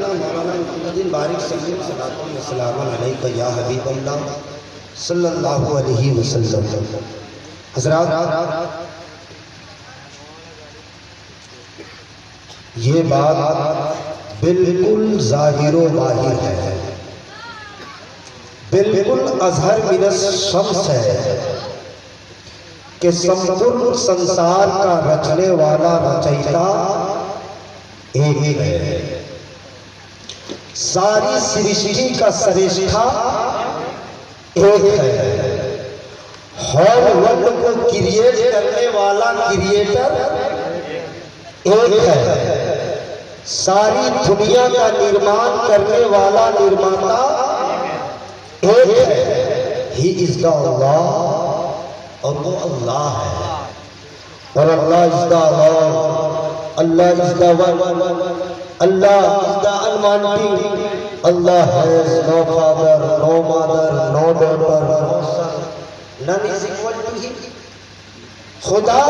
सैयदना मौलाना मुहम्मदिन बारिक सल्लल्लाहु अलैहि वसल्लम अलैका या हबीबल्लाह सल्लल्लाहु अलैहि वसल्लम। हज़रात, ये बात बिल्कुल ज़ाहिरो बाहिर है, बिल्कुल अज़हर मिनस शम्स है कि संपूर्ण संसार का रचने वाला रचयिता एक है। सारी सृष्टि का सृष्टा एक है। हर वर्ल्ड को क्रिएट करने वाला क्रिएटर एक है। सारी दुनिया का निर्माण करने वाला निर्माता एक है। ही इज द अल्लाह, और वो अल्लाह है। और Allah is the Allah is the one, Allah is the unwanting, Allah has no father, no mother, no daughter, no son, none is equal to him. खुदा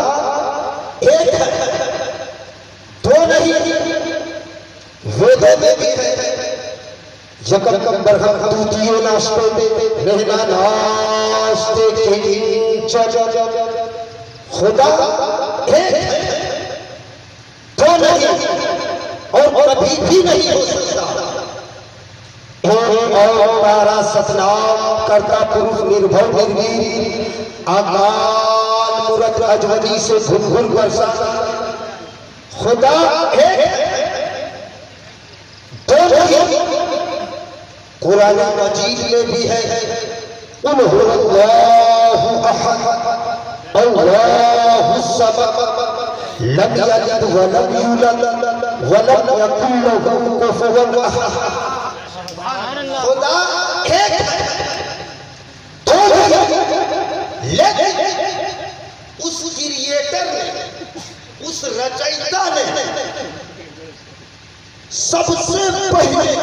एक है, दो नहीं। वेदों में भी है, यकम बरहम तूतियो नाश्ते रहना नाश्ते के खुदा एक है, दो नहीं, और कभी भी नहीं हो सकता। और तारा सतनाम करता पुरुष निर्भव निर्वीर आकाल मूरत अजवदी से घुन वर्षा। खुदा एक है, दो नहीं। कुरान मजीद में भी है, अल्लाहु अहद अल्लाहु समद लम यलिद व लम यूलद व लम यकुल लहू कुफुवन अहद। खुदा एक है, दो नहीं। लेकिन उस क्रिएटर ने, उस रचयिता ने सबसे पहले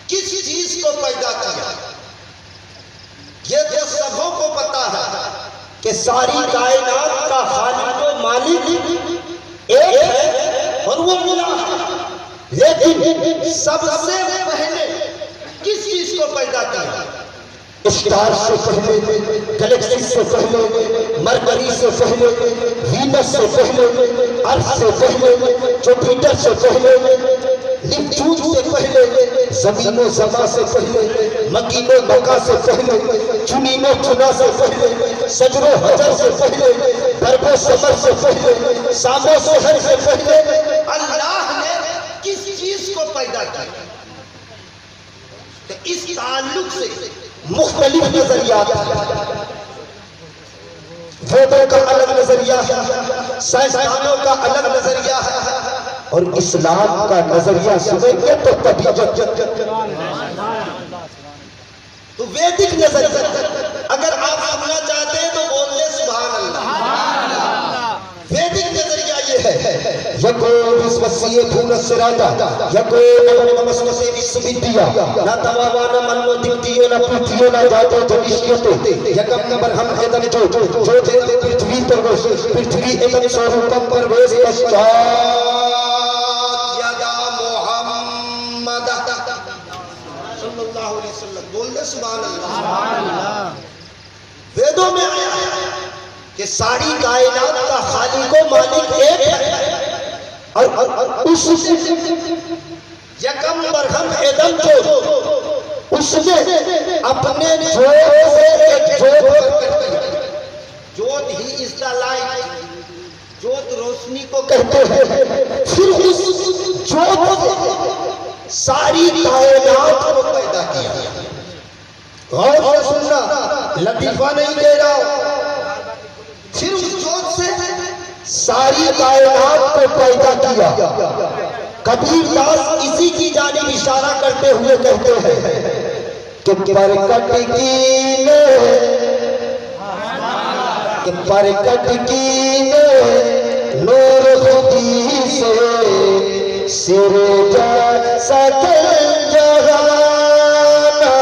किस चीज को पैदा किया? ये तो सबों को पता है कि सारी कायनात का खालिक व मालिक एक है और वो मिला है। लेकिन सबसे पहले किस चीज को पैदा किया? स्टार से पहले, गैलेक्सी से पहले, मरकरी से पहले, वीनस से पहले, अर्थ से पहले, जुपिटर से पहले, नेपच्यून से पहले, ज़मीनो ज़मा से पहले, मकीनो मका से पहले, चुनीनो चुना से पहले, सजरो हजर से पहले, बरबो समर से पहले, सामो सोहर से पहले अल्लाह ने किस चीज को पैदा किया? तो इस ताल्लुक से मुख्तलिफ नजरियात हैं। वेदों का अलग नजरिया है, साइंसदानों का अलग नजरिया है, और इस्लाम का नजरिया सुनेंगे तो तभी तो वैदिक नजरिया। अगर आप सुनना चाहते हैं तो बोल ले सुभान अल्लाह। वैदिक नजरिया ये है, यको विश्वसीय भून सिराता, यको नमस्ते विश्वविद्या, ना तवावा ना मनो दिक्तियो ना पृथ्वी ना जातो जनिष्यते, यकम नंबर हम एदम जो पृथ्वी पर पृथ्वी एदम स्वरूपम पर वेश पश्चात यदा मोहम्मद सल्लल्लाहु अलैहि वसल्लम। बोल दे सुभान अल्लाह। वेदों में आया है कि सारी कायनात का खालिक व मालिक एक है, और उस यकम बरहम एदम जो उसने अपने जोत से एक जोत प्रकट किया। जोत ही इज द लाइट, जोत रोशनी को कहते हैं। फिर उस जोत से सारी कायनात को पैदा किया। गौर से सुनना, लतीफा नहीं दे रहा हूं। फिर उस जोत से सारी कायनात को पैदा किया। कबीर दास इसी की जानिब इशारा करते हुए कहते हैं कि परकट कीने नूर खुदी से सिर जा सकल जहाना।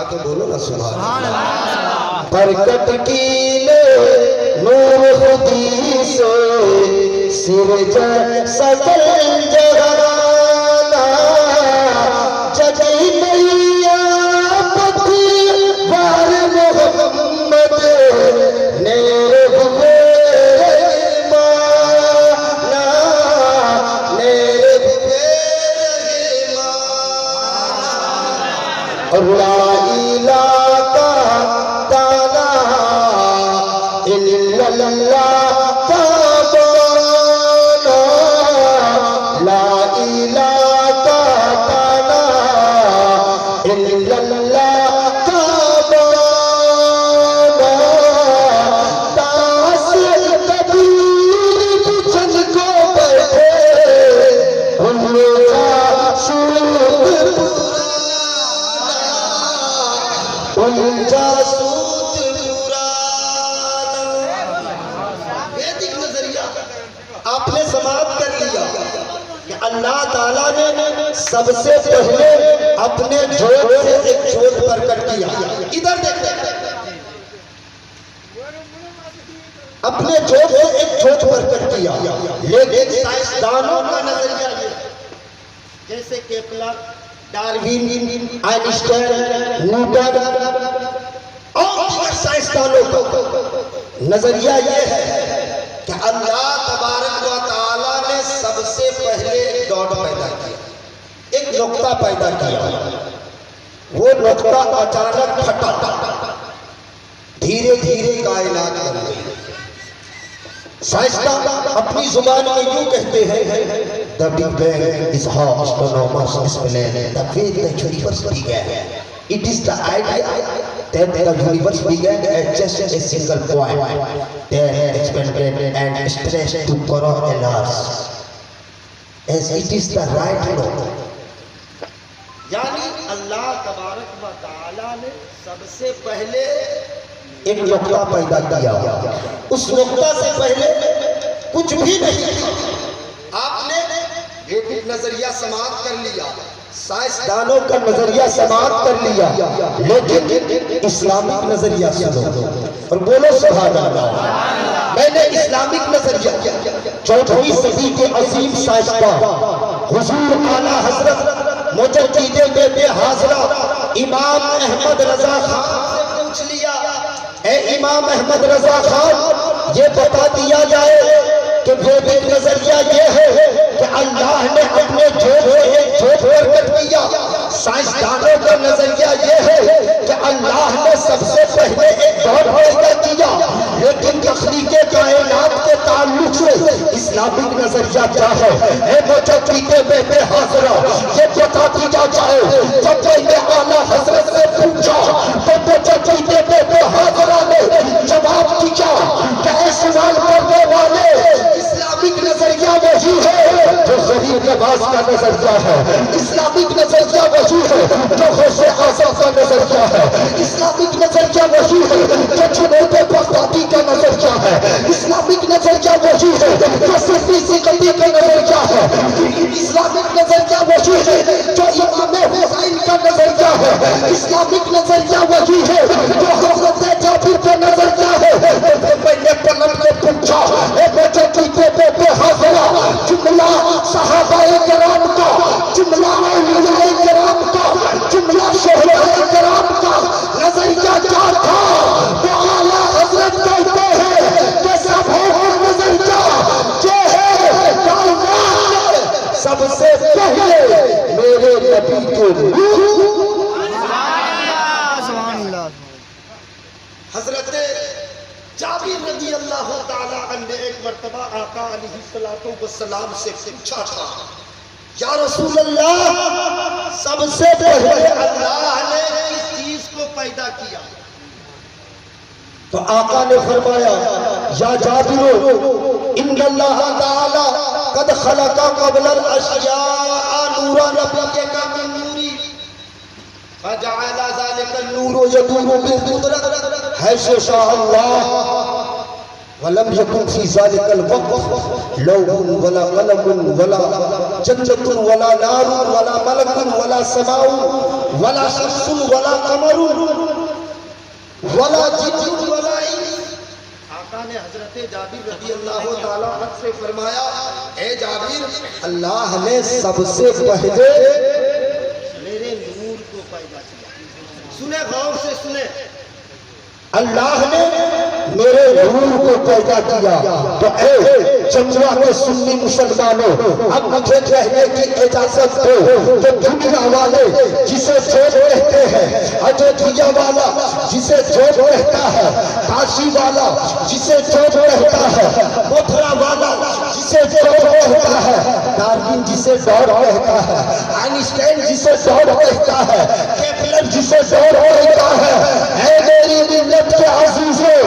आके बोलो ना सुभान अल्लाह। परकट कीने नूर खुदी से सिर सकल जहाना जगी मैया पतवार मोहम्मद नेरे हुए माना नेरे हुए माना और ला इलाहा ताला इल्लल्लाह आपने समाप्त कर लिया कि अल्लाह ताला ने सबसे पहले अपने जोत से एक जोत प्रकट किया। इधर देखते अपने जोत से एक जोत प्रकट किया, लेकिन साइंसदानों का नजरिया ये जैसे केपलर, डार्विन, आइंस्टाइन, न्यूटन और दीगर साइंसदानों का नजरिया ये है कि अल्लाह तबारक व तआला ने सबसे पहले एक डॉट पैदा किया, एक नुक्ता पैदा किया। वो नुक्ता अचानक फटा, धीरे धीरे कायनात बन गई। साइंसदान अपनी जुबान में यूं कहते हैं, the big bang is how astronomers explain the way the universe began. It is the idea that the universe began at just a single point, then expanded and stretched to cover a large, as it is the right law. यानी अल्लाह तबारक व तआला ने सबसे पहले एक नुक्ता पैदा किया। उस नुक्ता से पहले कुछ भी नहीं था। आपने वैदिक नजरिया समाप्त कर लिया, साइंसदानों का नजरिया समाप्त कर लिया, लेकिन इस्लामिक नजरिया सुनो और बोलो सुभान अल्लाह। मैंने इस्लामिक नजरिया 14वीं सदी के अजीम साइंसदान हुजूर आला हजरत मुजद्दिद बेबे हाजरा इमाम अहमद रजा खान से पूछ लिया, ए इमाम अहमद रजा खान, ये बता दिया जाए कि वैदिक नजरिया ये है कि अल्लाह ने अपने जोत से एक जोत प्रकट किया। साइंसदानों का नजरिया ये है कि अल्लाह ने सबसे पहले एक डॉट पैदा किया, लेकिन तख्लीके कायनात के ताल्लुक से इस्लामिक नजरिया क्या है? मुजद्दिद बेबे हाजरा ये बता दिया जाए। जब मैंने आला हजरत से पूछा तो मुजद्दिद बेबे हाजरा ने जवाब दिया कि सवाल करने वाले इस्लामिक नजरिया वही है जो गरीब नवाज का नजरिया है, इस्लामिक नजरिया वही है जो गौसे आज़म का नजरिया है, इस्लामिक नजरिया वही है जो जुनैद बगदादी का नजरिया है, इस्लामिक नजरिया वही है जो सिद्दीक़ सिकंदी का नजरिया है, इस्लामिक नजरिया वही है जो इमाम हुसैन का नजरिया है, इस्लामिक नजरिया वही है जो हज़रत जाबिर का नजरिया है। मैंने पलट के पूछा, जुमला सहाबाए किराम का, जुमला औलियाए किराम का, जुमला शोहराए किराम का नजरिया क्या था? वो आला हजरत कहते हैं कि सबों का नजरिया ये है सबसे पहले मेरे नबी के हजरत जाबिर रज़ी अल्लाह ताला अन्हु एक मर्तबा आका अलैहिस्सलातु वस्सलाम से पूछा था, या रसूल अल्लाह, सबसे पहले अल्लाह ने किस चीज को पैदा किया? तो आका ने फरमाया, या जाबिर इन्नल्लाह ताला कद खलका क़ब्ल अल-अश्या नूरन नबिय्यका मिन नूरी फजअल ज़ालिका नूर यदूरु बिल-कुदरत हैसु शाअ अल्लाह वलम यकुन फी ज़ालिकल वक़्त लौहुन वला क़लमुन वला जन्नतुन वला नारुन वला मलकुन वला समाउन वला शम्सुन वला क़मरुन वला जिन्नुन वला इंस। आका ने हजरत जाबिर रज़ी अल्लाह ताला अन्हु से फरमाया, ए जाबिर, अल्लाह ने सबसे पहले मेरे नूर को पैदा किया। सुने, गौर से सुने, अल्लाह ने मेरे नूर को पैदा किया। तो ए चंद्रा के सुन्नी मुसलमानों, अब मुझे कहने की इजाजत दो कि दुनिया वाले जिसे जोत कहते हैं, अयोध्या वाला जिसे जोत कहता है, काशी वाला जिसे जोत कहता है, मथुरा वाला जिसे जोत कहता है, डार्विन जिसे दौड़ कहता है, आइंस्टाइन जिसे दौड़ कहता है, केपलर जिसे दौड़ कहता है, मेरी मिल्लत के अजीजों,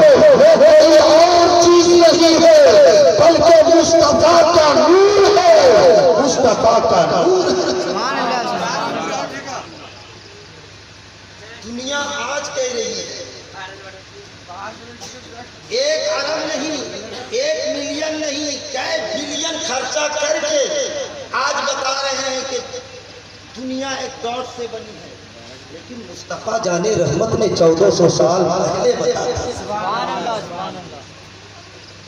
वो कोई और चीज नहीं है बल्कि मुस्तफा का नूर है, मुस्तफा का नूर। दुनिया आज कह रही है 1 अरब नहीं, 1 मिलियन नहीं, कई बिलियन खर्चा करके आज बता रहे हैं कि दुनिया एक दौड़ से बनी है, लेकिन मुस्तफा जाने रहमत ने 1400 साल पहले बताया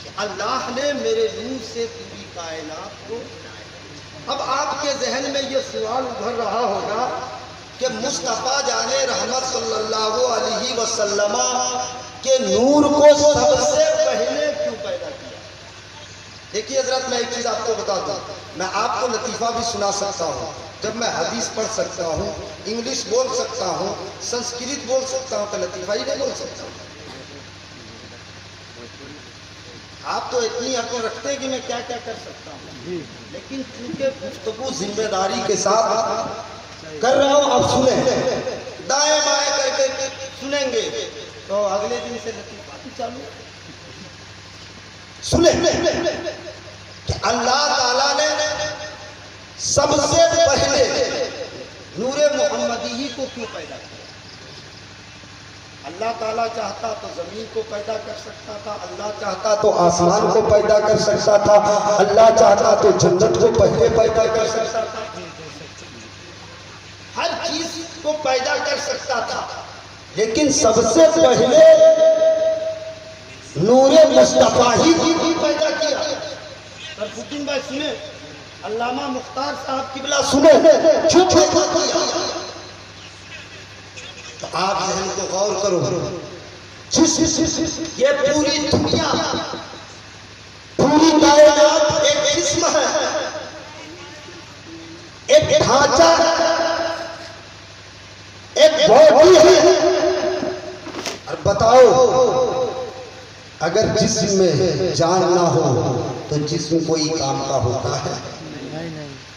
कि अल्लाह ने मेरे नूर से पूरी कायनात को। अब आपके जहन में ये सवाल उभर रहा होगा कि मुस्तफा जाने रहमत सल्लल्लाहु अलैहि वसल्लम के नूर को सबसे पहले क्यों पैदा किया। देखिए हजरत, मैं एक चीज आपको बता दूं, मैं आपको लतीफा भी सुना सकता हूँ, जब मैं हदीस पढ़ सकता हूँ, इंग्लिश बोल सकता हूँ, संस्कृत बोल सकता हूँ, तो लतीफा ही नहीं बोल सकता हूँ। आप तो इतनी अकल रखते हैं कि मैं क्या क्या कर सकता हूँ, लेकिन चूंकि गुफ्तगू जिम्मेदारी के साथ कर रहा हूँ, आप सुने, दाएं बाएं करके सुनेंगे तो अगले दिन से लतीफा भी चालू। सुने कि अल्लाह ताला ने सबसे पहले नूरे मोहम्मदी ही को क्यों पैदा किया। अल्लाह ताला चाहता तो जमीन को पैदा कर सकता था, अल्लाह चाहता तो आसमान को पैदा कर सकता था, अल्लाह चाहता तो जन्नत को पहले पैदा कर सकता था, हर चीज को पैदा कर सकता था, लेकिन सबसे पहले नूरे मुस्तफा ही पैदा किया। सरफुद्दीन भाई सुने, अल्लामा मुख्तार साहब किबला सुने, क्यों पैदा किया। तो आप जहन को गौर करो, ये पूरी दुनिया, पूरी कायनात एक जिस्म है, एक ढांचा, एक बॉडी है। और बताओ, अगर जिस्म में जान ना हो तो जिस्म कोई काम का होता है।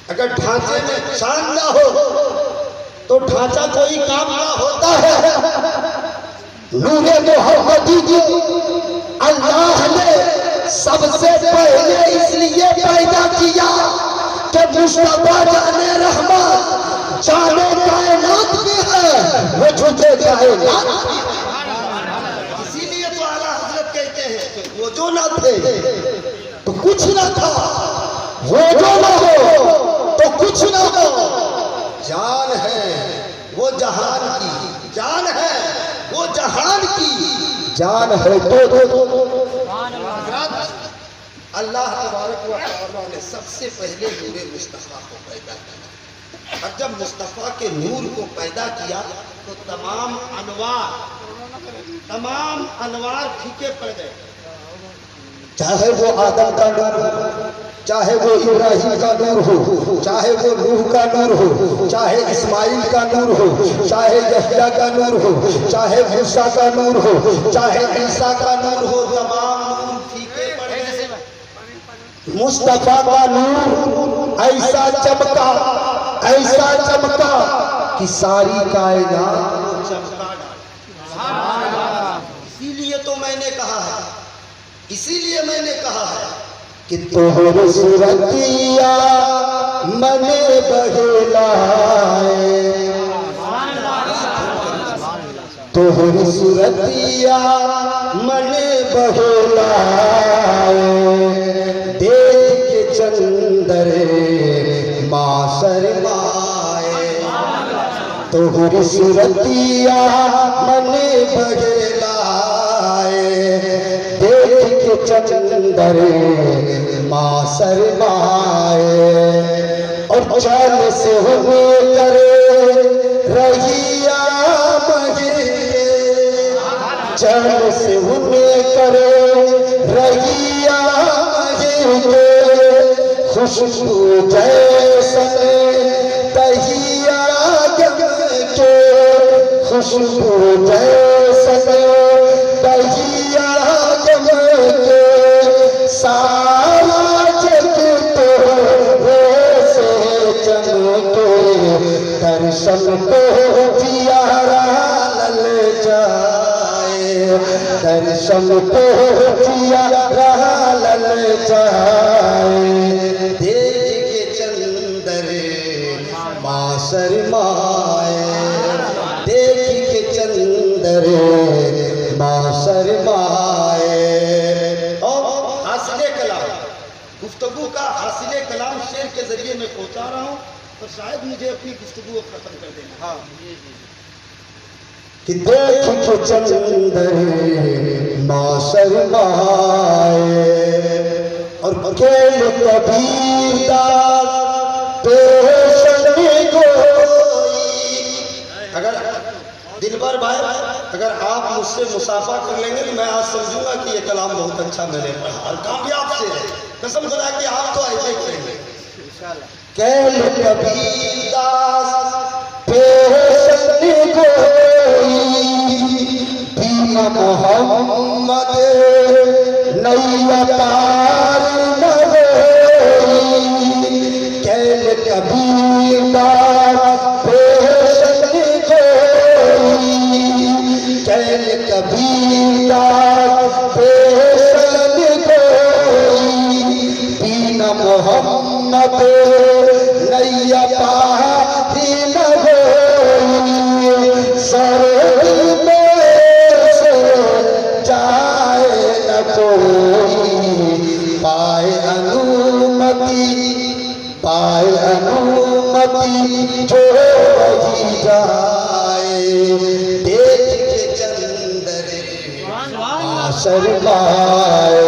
अगर ढांचे में जान ना हो तो ढांचा कोई काम का होता है। नूरे मोहम्मदी को अल्लाह ने सबसे पहले इसलिए पैदा किया कि मुस्तफा जाने रहमत जाने कायनात में है, वो झूठे कायनात। इसीलिए तो आला हजरत कहते हैं कि वो जो ना थे तो कुछ ना था, वो जो ना हो तो कुछ ना हो। जान है वो जहान की, जान है वो जहान की, जान है तो अल्लाह तबारक व तआला ने सबसे पहले नूरे मुस्तफा को पैदा किया। और जब मुस्तफा के नूर को पैदा किया तो तमाम अनवार फीके पड़ गए। चाहे वो आदम का नूर हो, चाहे वो इब्राहिम का नूर हो, चाहे वो नूह का नूर हो, चाहे इस्माइल का नूर हो, चाहे यहया का नूर हो, चाहे मूसा का नूर हो, चाहे ईसा का नूर हो, तमाम नूर फीके पड़ गए। मुस्तफा का नूर ऐसा चमका कि सारी कायनात चमका डाली। इसीलिए मैंने कहा है कि तोहर सूरतिया मने बहलाए, तोहर सूरतिया मने बहलाए, देख के चंदर माँ शर्माए, तोहर सूरतिया मने बहलाए, देख के चंदर माँ शर्माए और चल से हुए करे रहिया मगे चल से हुए करे रहिया मगे खुशबू जैसन दहिया गम के खुशबू जैसन दहिया गम के सारा जग तोरे से चमके दर्शन को प्यारा लल जाए दर्शन को प्यारा लल जाए देख के चंदर माँ शर्माए देख के चंदर माँ शर्माए। और हासिले कलाम गुफ्तगू का हासिले कलाम शेर के जरिए मैं पहुंचा रहा हूँ और शायद मुझे अपनी गुफ्तगू खत्म कर देना। हाँ कि देख के चंदर माँ शर्माए और खेल कबीरदास पेशने गोई। अगर दिलबर भाई अगर आप मुझसे मुसाफा कर लेंगे तो मैं आज समझूंगा कि ये कलाम बहुत अच्छा मैंने पढ़ा और कामयाब से है। कसम खुदा कि आप तो ऐसे करेंगे खेल कबीरदास पेशने गोई बीमा मोहम्मद नैया पार न होई कैल कबीरदास पेशने गोई कैल कबीरदास पेशने गोई बीना मोहम्मद नैया पार न होई सरोवर में से जाए न कोई पाए अनुमति जो वही जाए देख के चंदर माँ शर्माए।